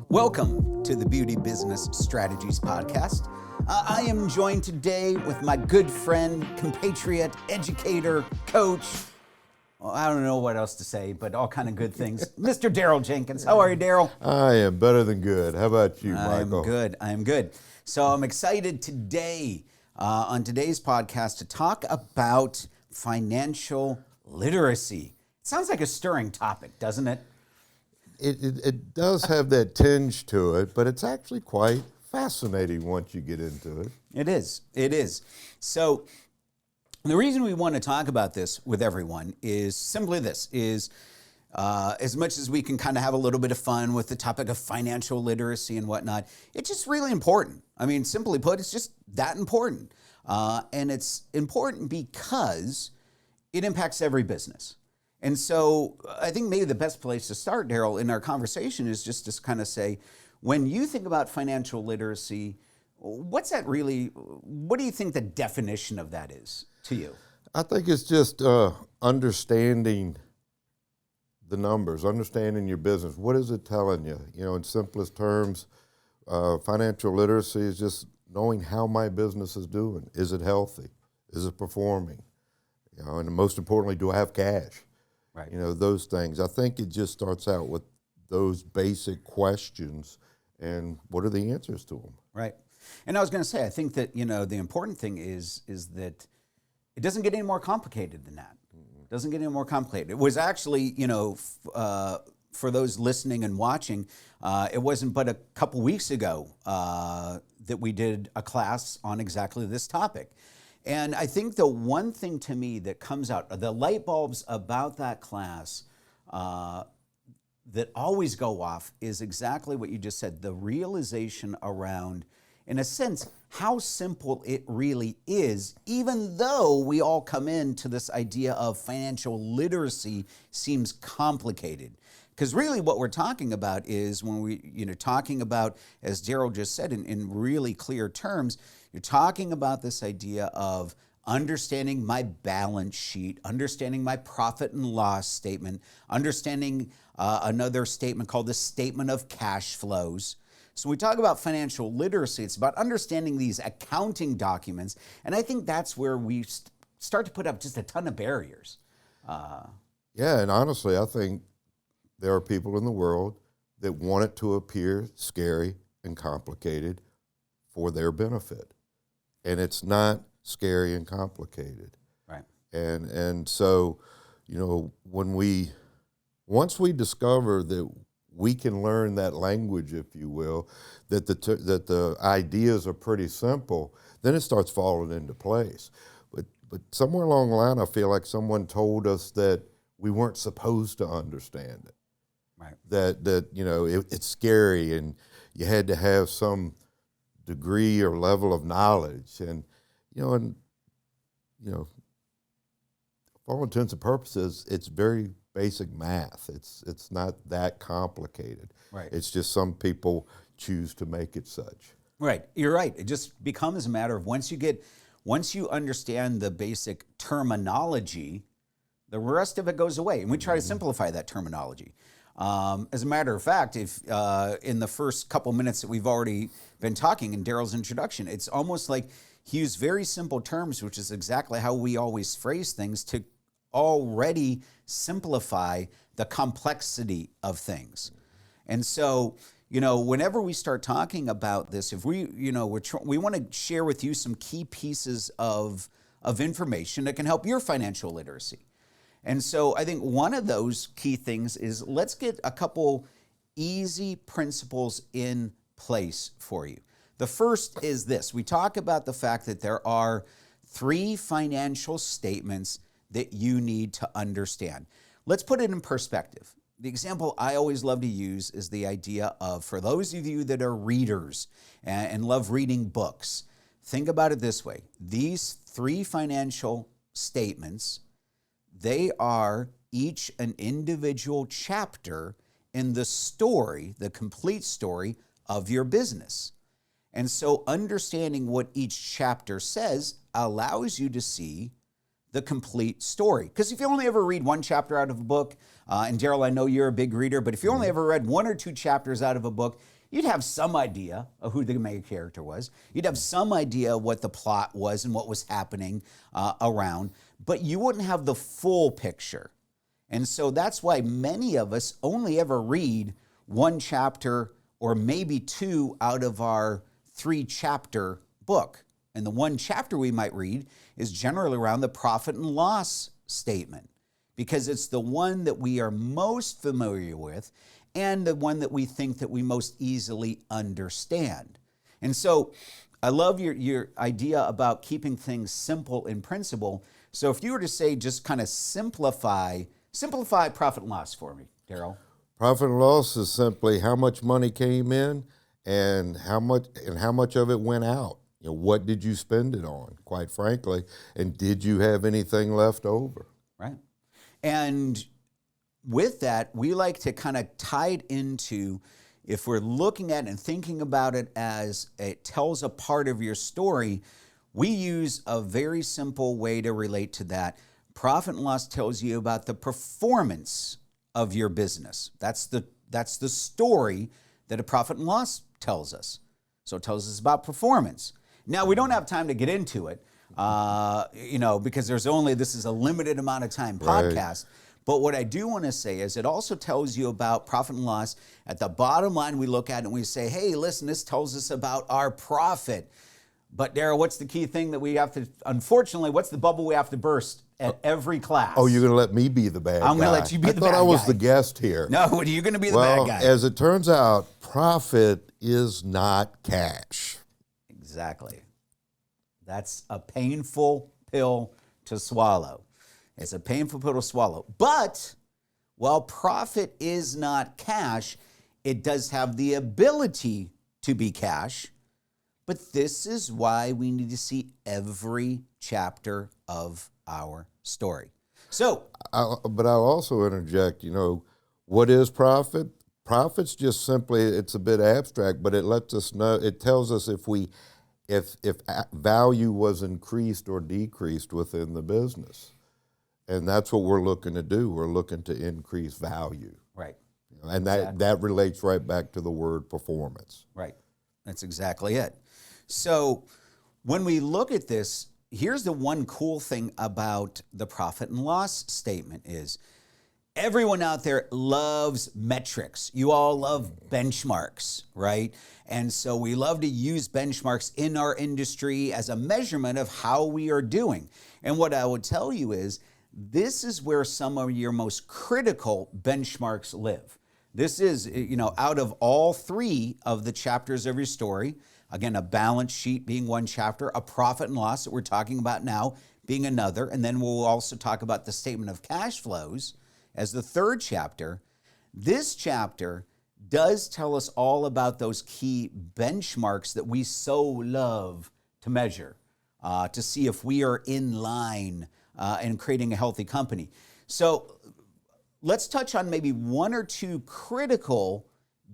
Welcome to the Beauty Business Strategies Podcast. I am joined today with my good friend, compatriot, educator, coach. Well, I don't know what else to say, but all kind of good things. Mr. Daryl Jenkins. How are you, Daryl? I am better than good. How about you, Michael? I am good. So I'm excited today on today's podcast to talk about financial literacy. It sounds like a stirring topic, doesn't it? It does have that tinge to it, but it's actually quite fascinating once you get into it. It is. So the reason we want to talk about this with everyone is simply this, is as much as we can kind of have a little bit of fun with the topic of financial literacy and whatnot, it's just really important. I mean, simply put, it's just that important. And it's important because it impacts every business. And so I think maybe the best place to start, Daryl, in our conversation is just to kind of say, when you think about financial literacy, what do you think the definition of that is to you? I think it's just understanding the numbers, understanding your business. What is it telling you? You know, in simplest terms, financial literacy is just knowing how my business is doing. Is it healthy? Is it performing? You know, and most importantly, do I have cash? Right. You know, those things. I think it just starts out with those basic questions and what are the answers to them? Right. And I was going to say, I think that, you know, the important thing is that it doesn't get any more complicated than that. It doesn't get any more complicated. It was actually, you know, for those listening and watching, it wasn't but a couple weeks ago that we did a class on exactly this topic. And I think the one thing to me that comes out, the light bulbs about that class that always go off is exactly what you just said, the realization around, in a sense, how simple it really is, even though we all come into this idea of financial literacy seems complicated. Because really what we're talking about is when talking about, as Daryl just said in really clear terms, you're talking about this idea of understanding my balance sheet, understanding my profit and loss statement, understanding another statement called the statement of cash flows. So we talk about financial literacy, it's about understanding these accounting documents, and I think that's where we start to put up just a ton of barriers. Yeah, and honestly, I think there are people in the world that want it to appear scary and complicated for their benefit. And it's not scary and complicated. Right. And so, you know, once we discover that we can learn that language, if you will, that the ideas are pretty simple, then it starts falling into place. But somewhere along the line, I feel like someone told us that we weren't supposed to understand it. Right. That you know, it's scary and you had to have some degree or level of knowledge, and for all intents and purposes, it's very basic math. It's not that complicated. Right. It's just some people choose to make it such. Right. You're right. It just becomes a matter of once you understand the basic terminology, the rest of it goes away, and we try to simplify that terminology. As a matter of fact, if in the first couple minutes that we've already been talking in Daryl's introduction, it's almost like he used very simple terms, which is exactly how we always phrase things, to already simplify the complexity of things. And so, you know, whenever we start talking about this, if we want to share with you some key pieces of information that can help your financial literacy. And so I think one of those key things is let's get a couple easy principles in place for you. The first is this. We talk about the fact that there are 3 financial statements that you need to understand. Let's put it in perspective. The example I always love to use is the idea of, for those of you that are readers and love reading books, think about it this way. These 3 financial statements, they are each an individual chapter in the story, the complete story of your business. And so understanding what each chapter says allows you to see the complete story. Because if you only ever read one chapter out of a book, and Daryl, I know you're a big reader, but if you only ever read 1 or 2 chapters out of a book, you'd have some idea of who the main character was. You'd have some idea what the plot was and what was happening around, but you wouldn't have the full picture. And so that's why many of us only ever read 1 chapter or maybe 2 out of our 3-chapter book. And the 1 chapter we might read is generally around the profit and loss statement, because it's the one that we are most familiar with and the one that we think that we most easily understand. And so I love your idea about keeping things simple in principle. So if you were to say, just kind of simplify profit and loss for me, Daryl. Profit and loss is simply how much money came in and how much of it went out. What did you spend it on, quite frankly, and did you have anything left over? Right. And with that, we like to kind of tie it into, if we're looking at it and thinking about it as it tells a part of your story, we use a very simple way to relate to that. Profit and loss tells you about the performance of your business. That's the story that a profit and loss tells us. So it tells us about performance. Now, we don't have time to get into it, because this is a limited amount of time podcast. Right. But what I do want to say is it also tells you about profit and loss. At the bottom line, we look at it and we say, hey, listen, this tells us about our profit. But Daryl, what's the key thing that we have to, unfortunately, what's the bubble we have to burst at every class? Oh, you're going to let me be the bad guy. I'm going to let you be the bad guy. I thought I was the guest here. No, you're going to be the bad guy. As it turns out, profit is not cash. Exactly. That's a painful pill to swallow. It's a painful pill to swallow. But while profit is not cash, it does have the ability to be cash. But this is why we need to see every chapter of our story. So, but I'll also interject, what is profit? Profit's just simply, it's a bit abstract, but it lets us know, it tells us if value was increased or decreased within the business. And that's what we're looking to do. We're looking to increase value. Right. And that relates right back to the word performance. Right. That's exactly it. So when we look at this, here's the one cool thing about the profit and loss statement is everyone out there loves metrics. You all love benchmarks, right? And so we love to use benchmarks in our industry as a measurement of how we are doing. And what I would tell you is this is where some of your most critical benchmarks live. This is, out of all 3 of the chapters of your story, again, a balance sheet being 1 chapter, a profit and loss that we're talking about now being another, and then we'll also talk about the statement of cash flows as the 3rd chapter. This chapter does tell us all about those key benchmarks that we so love to measure, to see if we are in line and creating a healthy company. So let's touch on maybe 1 or 2 critical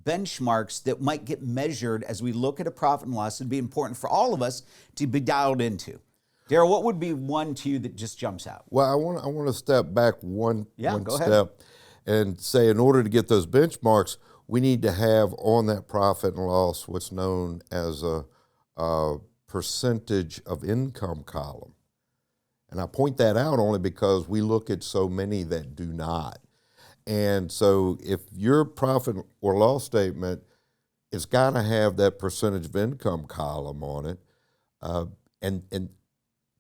benchmarks that might get measured as we look at a profit and loss. It'd be important for all of us to be dialed into. Daryl, what would be one to you that just jumps out? Well, I want to step back one go step ahead. And say in order to get those benchmarks, we need to have on that profit and loss what's known as a percentage of income column. And I point that out only because we look at so many that do not. And so if your profit or loss statement, it's got to have that percentage of income column on it, and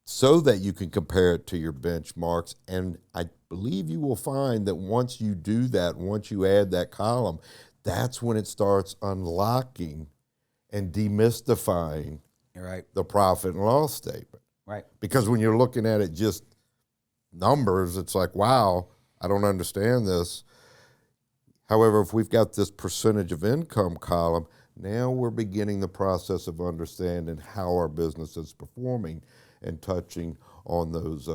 so that you can compare it to your benchmarks. And I believe you will find that once you do that, once you add that column, that's when it starts unlocking and demystifying the profit and loss statement. Right. Because when you're looking at it just numbers, it's like, wow, I don't understand this. However, if we've got this percentage of income column, now we're beginning the process of understanding how our business is performing and touching on those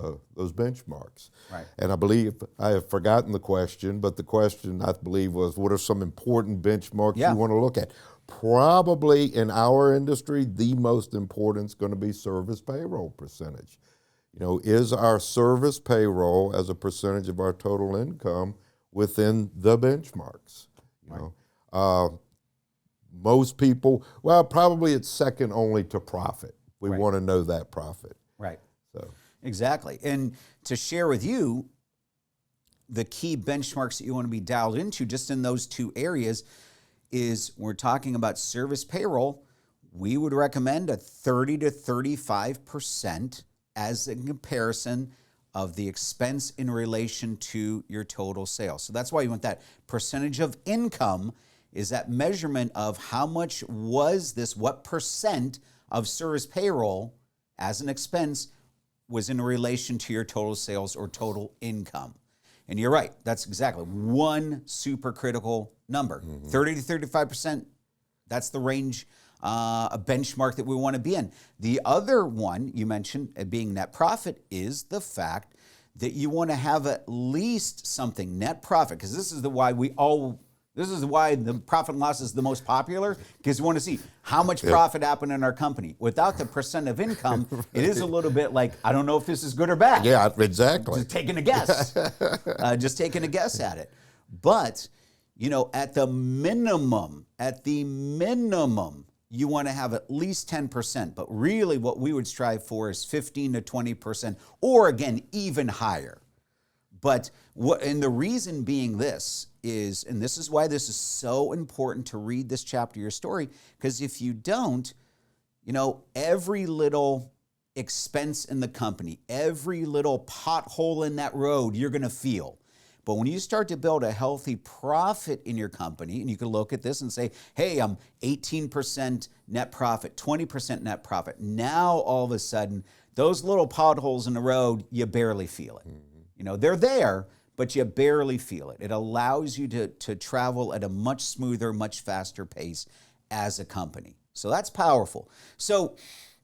benchmarks. Right. And I believe I have forgotten the question, but the question I believe was, what are some important benchmarks you want to look at? Probably in our industry, the most important is going to be service payroll percentage. Is our service payroll as a percentage of our total income within the benchmarks? Most people, well, probably it's second only to profit. We want to know that profit. Right. So exactly. And to share with you the key benchmarks that you want to be dialed into just in those two areas is we're talking about service payroll. We would recommend a 30 to 35% as a comparison of the expense in relation to your total sales. So that's why you want that percentage of income is that measurement of how much was this, what percent of service payroll as an expense was in relation to your total sales or total income. And you're right, that's exactly one super critical number. 30 to 35%, that's the range, a benchmark that we want to be in. The other one you mentioned being net profit is the fact that you want to have at least something net profit, because this is why the profit and loss is the most popular, because you want to see how much profit happened in our company. Without the percent of income, it is a little bit like, I don't know if this is good or bad. Yeah, exactly. Just taking a guess. Just taking a guess at it. But, at the minimum, you want to have at least 10%. But really what we would strive for is 15 to 20%, or again, even higher. But and the reason being this is, and this is why this is so important to read this chapter of your story, because if you don't, every little expense in the company, every little pothole in that road, you're going to feel. But when you start to build a healthy profit in your company, and you can look at this and say, hey, I'm 18% net profit, 20% net profit. Now, all of a sudden, those little potholes in the road, you barely feel it. They're there, but you barely feel it. It allows you to travel at a much smoother, much faster pace as a company. So that's powerful. So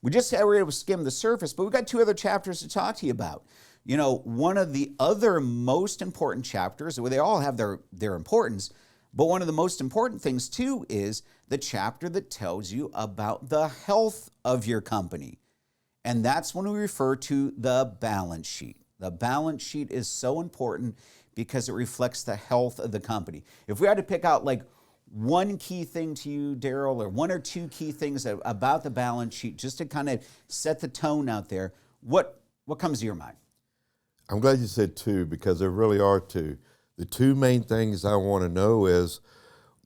we were able to skim the surface, but we've got two other chapters to talk to you about. One of the other most important chapters, where they all have their importance, but one of the most important things too is the chapter that tells you about the health of your company. And that's when we refer to the balance sheet. The balance sheet is so important because it reflects the health of the company. If we had to pick out like one key thing to you, Daryl, or one or two key things about the balance sheet, just to kind of set the tone out there, what comes to your mind? I'm glad you said two, because there really are two. The two main things I want to know is,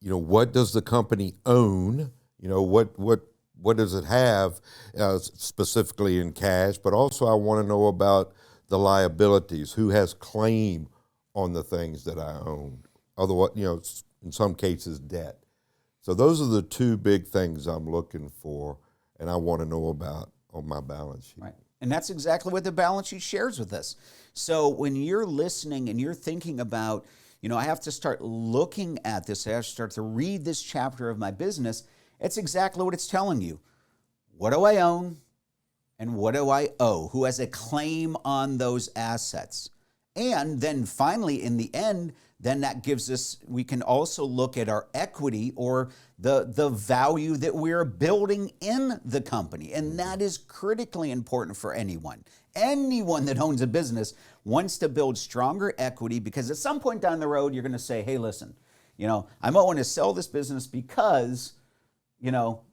what does the company own? What does it have specifically in cash? But also I want to know about the liabilities, who has claim on the things that I own. Otherwise, in some cases, debt. So those are the two big things I'm looking for and I want to know about on my balance sheet. Right. And that's exactly what the balance sheet shares with us. So when you're listening and you're thinking about, I have to start looking at this, I have to start to read this chapter of my business, it's exactly what it's telling you. What do I own? And what do I owe? Who has a claim on those assets? And then finally, in the end, then that gives us, we can also look at our equity or the value that we're building in the company. And that is critically important for anyone. Anyone that owns a business wants to build stronger equity, because at some point down the road, you're going to say, hey, listen, I might want to sell this business because,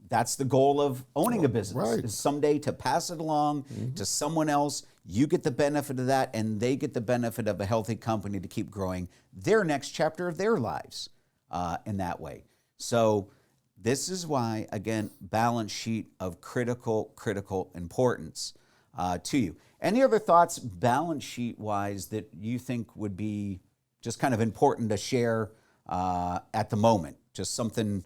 that's the goal of owning a business, right, is someday to pass it along to someone else. You get the benefit of that, and they get the benefit of a healthy company to keep growing their next chapter of their lives in that way. So this is why, again, balance sheet of critical importance to you. Any other thoughts balance sheet-wise that you think would be just kind of important to share at the moment? Just something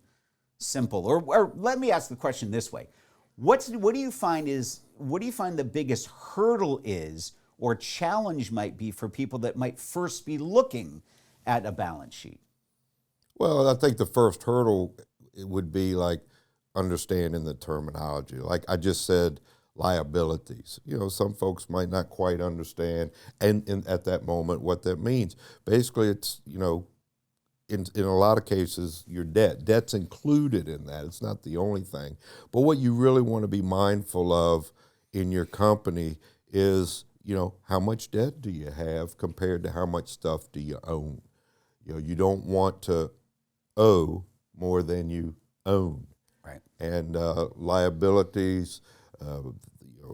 simple, or let me ask the question this way: what do you find the biggest hurdle is, or challenge might be for people that might first be looking at a balance sheet? Well, I think the first hurdle would be like understanding the terminology. Like I just said, liabilities. Some folks might not quite understand, and at that moment what that means. Basically, it's in a lot of cases, your debt's included in that. It's not the only thing. But what you really want to be mindful of in your company is how much debt do you have compared to how much stuff do you own? You don't want to owe more than you own. Right. And liabilities,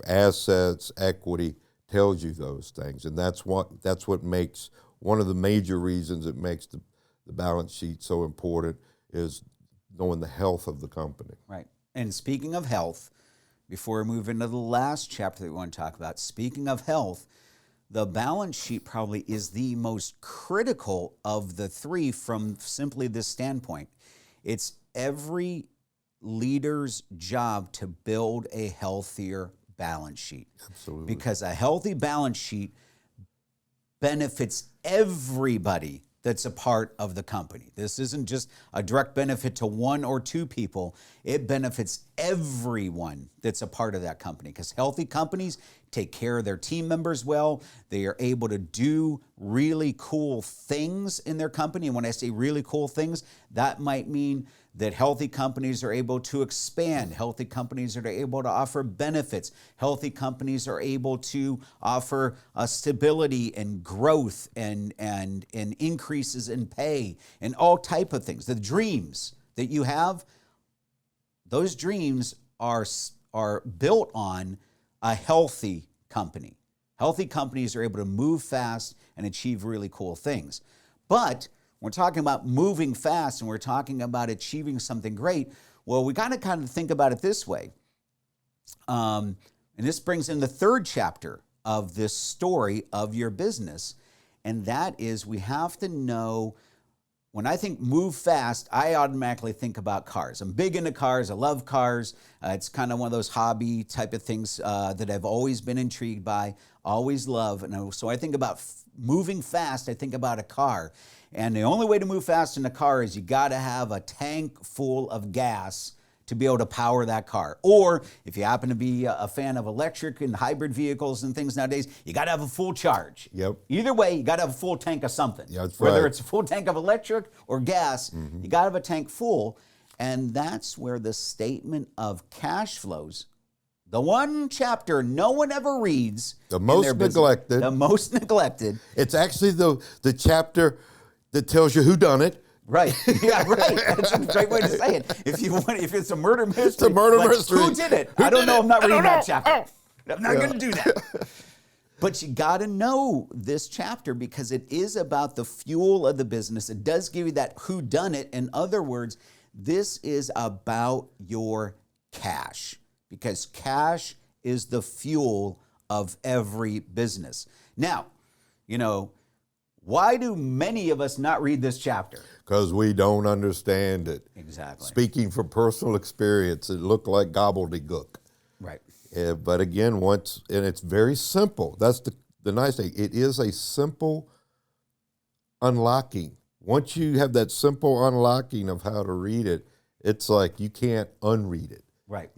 assets, equity tells you those things, and that's what makes one of the major reasons it makes the balance sheet so important is knowing the health of the company. Right. And speaking of health, before we move into the last chapter that we want to talk about, speaking of health, the balance sheet probably is the most critical of the three from simply this standpoint. It's every leader's job to build a healthier balance sheet. Absolutely. Because a healthy balance sheet benefits everybody that's a part of the company. This isn't just a direct benefit to one or two people. It benefits everyone that's a part of that company, because healthy companies take care of their team members well. They are able to do really cool things in their company. And when I say really cool things, that might mean that healthy companies are able to expand. Healthy companies are able to offer benefits. Healthy companies are able to offer stability and growth and increases in pay and all type of things. The dreams that you have, those dreams are built on a healthy company. Healthy companies are able to move fast and achieve really cool things. But we're talking about moving fast and we're talking about achieving something great. Well, we got to kind of think about it this way. And this brings in the third chapter of this story of your business. And that is, we have to know, when I think move fast, I automatically think about cars. I'm big into cars. I love cars. It's kind of one of those hobby type of things that I've always been intrigued by, always love. And so I think about moving fast, I think about a car. And the only way to move fast in a car is you got to have a tank full of gas to be able to power that car. Or if you happen to be a fan of electric and hybrid vehicles and things nowadays, you got to have a full charge. Yep. Either way, you got to have a full tank of something. Yeah, that's Whether right. it's a full tank of electric or gas, you got to have a tank full. And that's where the statement of cash flows, the one chapter no one ever reads. The most neglected. The most neglected. It's actually the chapter that tells you who done it. Right. Yeah, right. That's a great way to say it. If it's a murder mystery. It's a murder mystery. Who did it? I don't know. I'm not reading that chapter. I'm not going to do that. But you got to know this chapter because it is about the fuel of the business. It does give you that who done it. In other words, this is about your cash, because cash is the fuel of every business. Now, why do many of us not read this chapter? Because we don't understand it. Exactly. Speaking from personal experience, it looked like gobbledygook. Right. But again, and it's very simple. That's the nice thing. It is a simple unlocking. Once you have that simple unlocking of how to read it, it's like you can't unread it. Right.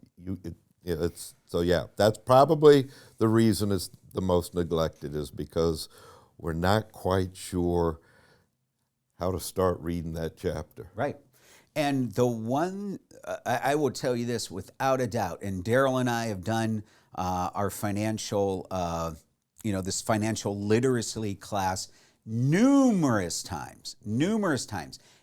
That's probably the reason it's the most neglected, is because we're not quite sure how to start reading that chapter. Right. And the one, I will tell you this without a doubt, and Daryl and I have done our financial, this financial literacy class numerous times.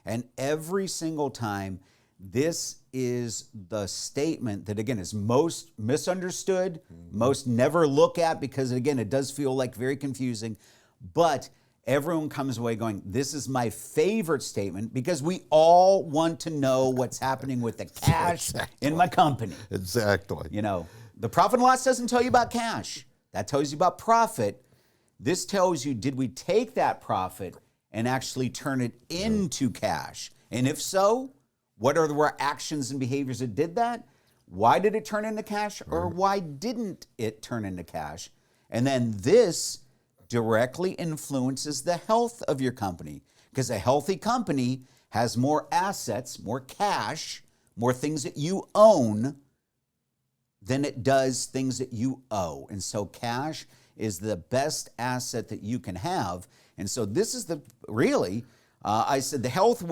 And every single time, this is the statement that, again, is most misunderstood, most never look at, because, again, it does feel like very confusing. But everyone comes away going, this is my favorite statement, because we all want to know what's happening with the cash in my company. Exactly. The profit and loss doesn't tell you about cash. That tells you about profit. This tells you, did we take that profit and actually turn it into cash? And if so, what are the actions and behaviors that did that? Why did it turn into cash, or why didn't it turn into cash? And then this directly influences the health of your company, because a healthy company has more assets, more cash, more things that you own than it does things that you owe. And so cash is the best asset that you can have. And so this is I said the health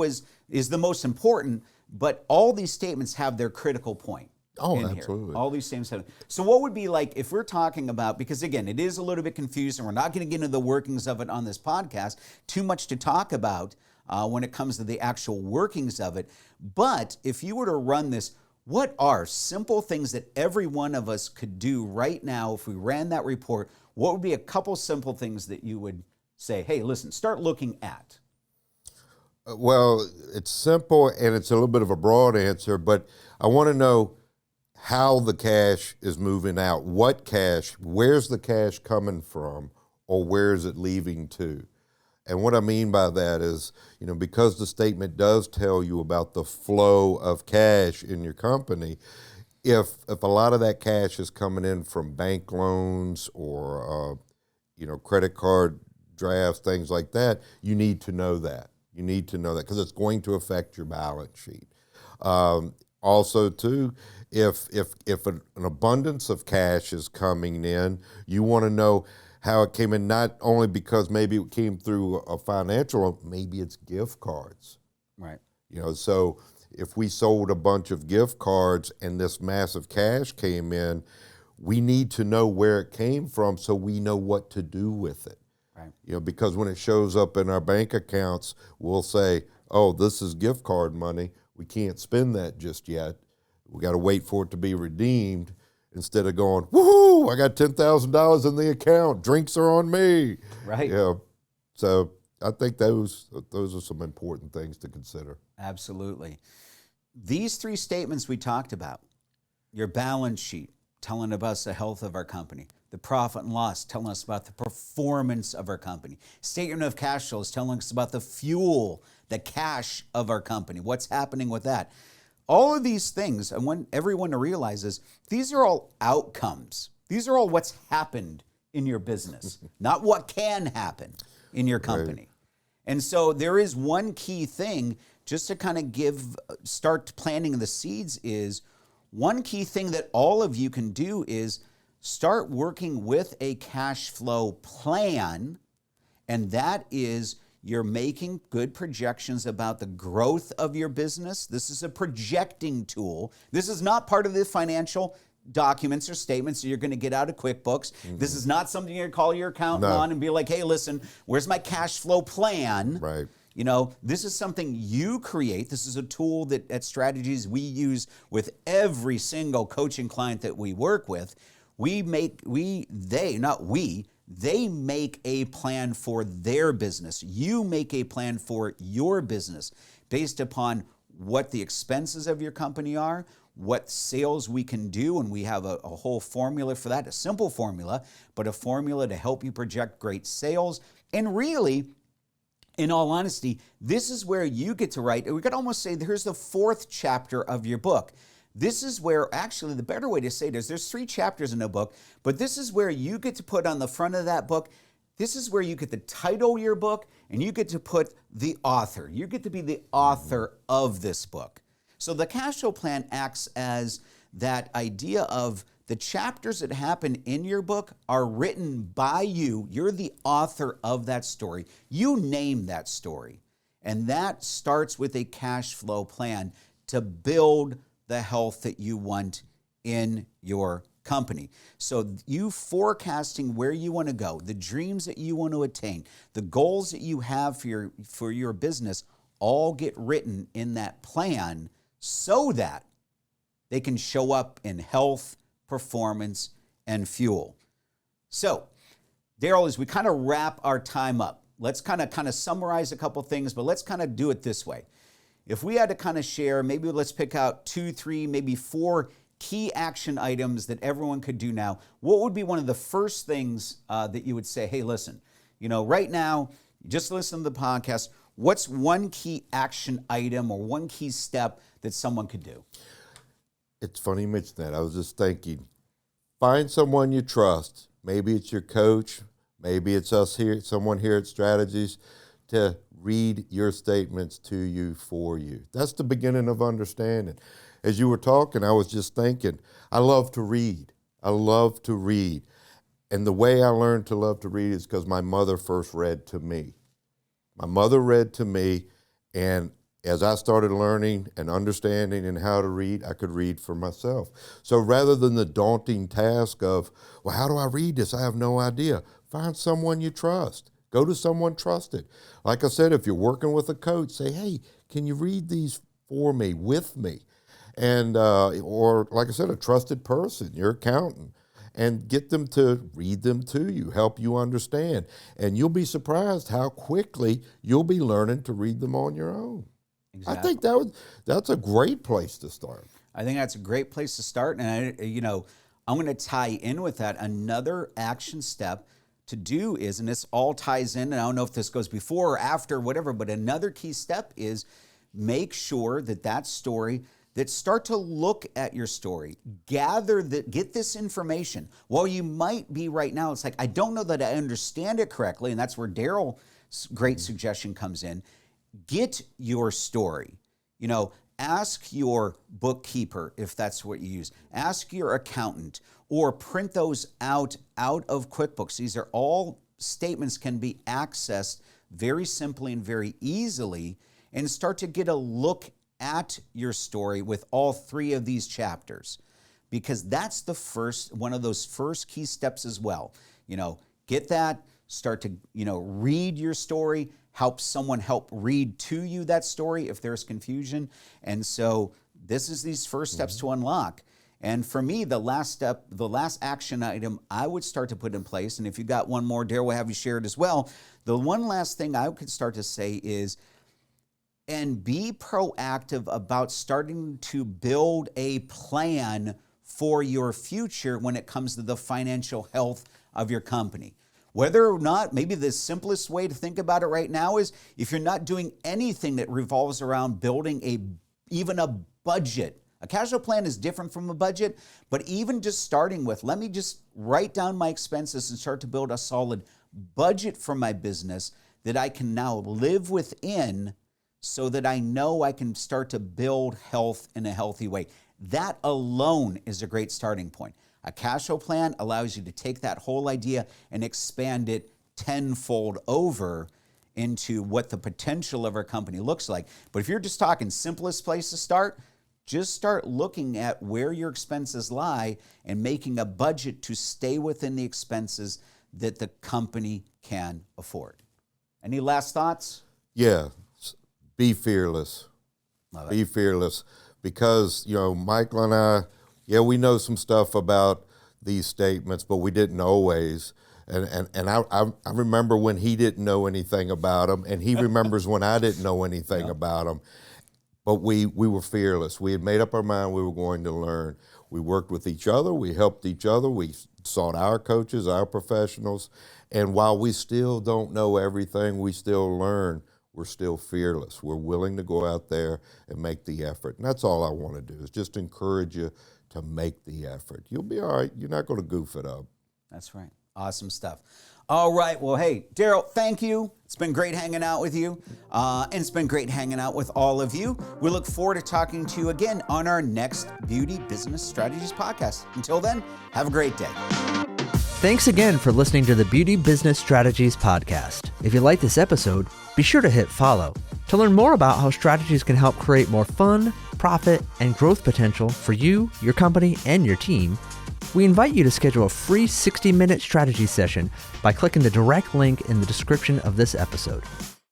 is the most important, but all these statements have their critical point. Oh, in absolutely. here. All these same seven. So what would be like if we're talking about, because again, it is a little bit confusing. We're not going to get into the workings of it on this podcast. Too much to talk about when it comes to the actual workings of it. But if you were to run this, what are simple things that every one of us could do right now if we ran that report? What would be a couple simple things that you would say, hey, listen, start looking at? Well, it's simple and it's a little bit of a broad answer, but I want to know how the cash is moving out. What cash, where's the cash coming from, or where is it leaving to? And what I mean by that is, because the statement does tell you about the flow of cash in your company, if a lot of that cash is coming in from bank loans or credit card drafts, things like that, you need to know that. You need to know that because it's going to affect your balance sheet. Also, too, if an abundance of cash is coming in, you want to know how it came in, not only because maybe it came through a financial, maybe it's gift cards. Right. So if we sold a bunch of gift cards and this massive cash came in, we need to know where it came from so we know what to do with it. Right. Because when it shows up in our bank accounts, we'll say, oh, this is gift card money. We can't spend that just yet. We got to wait for it to be redeemed instead of going, woohoo, I got $10,000 in the account. Drinks are on me. Right. So I think those are some important things to consider. Absolutely. These three statements we talked about, your balance sheet telling us the health of our company, the profit and loss telling us about the performance of our company, statement of cash flows telling us about the fuel, the cash of our company, what's happening with that. All of these things, I want everyone to realize is these are all outcomes. These are all what's happened in your business, not what can happen in your company. Right. And so there is one key thing just to kind of start planting the seeds is one key thing that all of you can do is start working with a cash flow plan, and that is you're making good projections about the growth of your business. This is a projecting tool. This is not part of the financial documents or statements that you're going to get out of QuickBooks. Mm-hmm. This is not something you're going to call your accountant on and be like, hey, listen, where's my cash flow plan? Right. This is something you create. This is a tool that at Strategies we use with every single coaching client that we work with. They make a plan for their business. You make a plan for your business based upon what the expenses of your company are, what sales we can do, and we have a whole formula for that, a simple formula, but a formula to help you project great sales. And really, in all honesty, this is where you get to write, we could almost say here's the fourth chapter of your book. This is where, actually, the better way to say it is there's 3 chapters in a book, but this is where you get to put on the front of that book, this is where you get to title your book, and you get to put the author. You get to be the author of this book. So the cash flow plan acts as that idea of the chapters that happen in your book are written by you. You're the author of that story. You name that story. And that starts with a cash flow plan to build the health that you want in your company. So you forecasting where you want to go, the dreams that you want to attain, the goals that you have for your business all get written in that plan so that they can show up in health, performance, and fuel. So, Daryl, as we kind of wrap our time up, let's kind of summarize a couple things, but let's kind of do it this way. If we had to kind of share, maybe let's pick out 2, 3, maybe 4 key action items that everyone could do now. What would be one of the first things that you would say, hey, listen, right now, just listen to the podcast. What's one key action item or one key step that someone could do? It's funny you mentioned that. I was just thinking, find someone you trust. Maybe it's your coach. Maybe it's us here, someone here at Strategies, to read your statements to you for you. That's the beginning of understanding. As you were talking, I was just thinking, I love to read. I love to read. And the way I learned to love to read is because my mother first read to me. My mother read to me, and as I started learning and understanding and how to read, I could read for myself. So rather than the daunting task of, well, how do I read this? I have no idea. Find someone you trust. Go to someone trusted. Like I said, if you're working with a coach, say, hey, can you read these for me, with me? And or like I said, a trusted person, your accountant, and get them to read them to you, help you understand. And you'll be surprised how quickly you'll be learning to read them on your own. Exactly. I think that's a great place to start. I think that's a great place to start. And I'm going to tie in with that. Another action step to do is, and this all ties in, and I don't know if this goes before or after, whatever, but another key step is make sure that story, that start to look at your story, get this information. While you might be right now, it's like, I don't know that I understand it correctly, and that's where Daryl's great suggestion comes in. Get your story. Ask your bookkeeper if that's what you use. Ask your accountant, or print those out of QuickBooks. These are all statements can be accessed very simply and very easily, and start to get a look at your story with all 3 of these chapters, because that's the first one of those first key steps as well. Get that, start to read your story, help read to you that story if there's confusion. And so this is these first steps to unlock. And for me, the last step, the last action item I would start to put in place, and if you got one more, Daryl will have you shared as well. The one last thing I could start to say is, and be proactive about starting to build a plan for your future when it comes to the financial health of your company. Whether or not, maybe the simplest way to think about it right now is, if you're not doing anything that revolves around building even a budget. A cash flow plan is different from a budget, but even just starting with, let me just write down my expenses and start to build a solid budget for my business that I can now live within, so that I know I can start to build health in a healthy way. That alone is a great starting point. A cash flow plan allows you to take that whole idea and expand it tenfold over into what the potential of our company looks like. But if you're just talking simplest place to start, just start looking at where your expenses lie and making a budget to stay within the expenses that the company can afford. Any last thoughts? Yeah, be fearless. Be fearless, because Michael and I, we know some stuff about these statements, but we didn't always. And I remember when he didn't know anything about them, and he remembers when I didn't know anything about them. But we were fearless. We had made up our mind we were going to learn. We worked with each other. We helped each other. We sought our coaches, our professionals. And while we still don't know everything, we still learn. We're still fearless. We're willing to go out there and make the effort. And that's all I want to do, is just encourage you to make the effort. You'll be all right. You're not going to goof it up. That's right. Awesome stuff. All right. Well, hey, Daryl, thank you. It's been great hanging out with you. And it's been great hanging out with all of you. We look forward to talking to you again on our next Beauty Business Strategies podcast. Until then, have a great day. Thanks again for listening to the Beauty Business Strategies podcast. If you like this episode, be sure to hit follow to learn more about how strategies can help create more fun, profit, and growth potential for you, your company, and your team. We invite you to schedule a free 60-minute strategy session by clicking the direct link in the description of this episode.